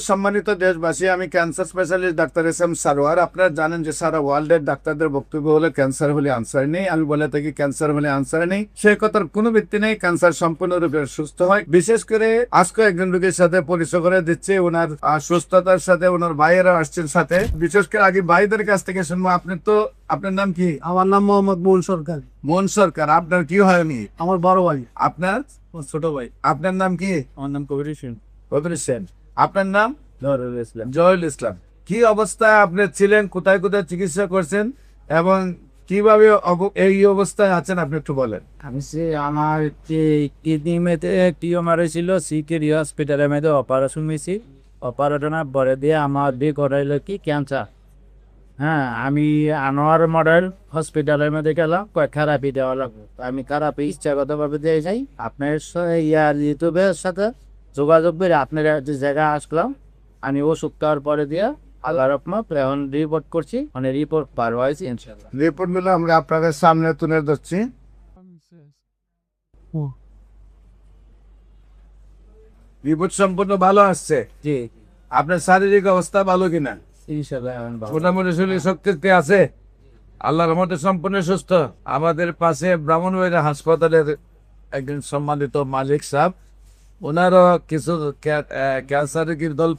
সম্মানিত দেশবাসী, আমি cancer specialist doctor SM. Sarwar. আপনারা জানেন যে সারা ওয়ার্ল্ডের ডাক্তারদের বক্তব্য হলো ক্যান্সার হলে আনসার নেই। আমি বলে থাকি ক্যান্সার হলে আনসার নেই, সেই কথার কোনো ভিত্তি নেই। ক্যান্সার সম্পূর্ণরূপে সুস্থ হয়। বিশেষ করে আজকে একজন রোগীর সাথে পরিচয় করে দিচ্ছে, ওনার সুস্থতার সাথে ওনার ভাইয়েরা আসছেন সাথে। বিশেষ করে আগে ভাইদের কাছ থেকে শুনবো। আপনার নাম কি? আমার নাম মোহাম্মদ মোহন সরকার। মোহন সরকার। আপনার কি হয়নি? আমার বড় ভাই। আপনার ছোট ভাই। আপনার নাম কি? আমার নাম কবির হোসেন। কবির হোসেন। আপনার নাম? জহুরুল ইসলাম। জহুরুল ইসলাম। কি অবস্থায় আপনি ছিলেন, কোথায় কোথায় চিকিৎসা করছেন এবং কিভাবে এই অবস্থায় আছেন আপনি একটু বলেন। আমার কিডনি মেতে টিউমার হয়েছিল, সিকেরি হসপিটালের মধ্যে অপারেশন হয়েছি। অপারেশনের পরে দিয়ে আমার বিয়ে করাইলো কি ক্যান্সার। হ্যাঁ, আমি আনোয়ার মডেল হসপিটালের মধ্যে গেলাম, কয় থেরাপি দেওয়া লাগবে। আমি থেরাপি ইচ্ছাগতভাবে দিয়ে যাই। আপনার ইউটিউবের সাথে যোগাযোগ করে আপনার যে জায়গায় আসলাম। আমি ওষুধ খাওয়ার পরে দিয়ে আল্লাহ রহমত এখন রিপোর্ট করছি, মানে রিপোর্ট পার হয়েছে ইনশাল্লাহ। রিপোর্ট গুলো আমরা আপনাদের সামনে তুলে ধরছি। রিপোর্ট সম্পূর্ণ ভালো আসছে। জি, আপনার শারীরিক অবস্থা ভালো কিনা? ইনশাল্লাহ এখন ভালো। মোটামুটি শরীর শক্তি আছে? আল্লাহর রহমতে সম্পূর্ণ সুস্থ। আমাদের পাশে ব্রাহ্মণবাড়িয়া হাসপাতালের একজন সম্মানিত মালিক সাহেব, ওনারও কিছু ক্যান্সার রোগীর দল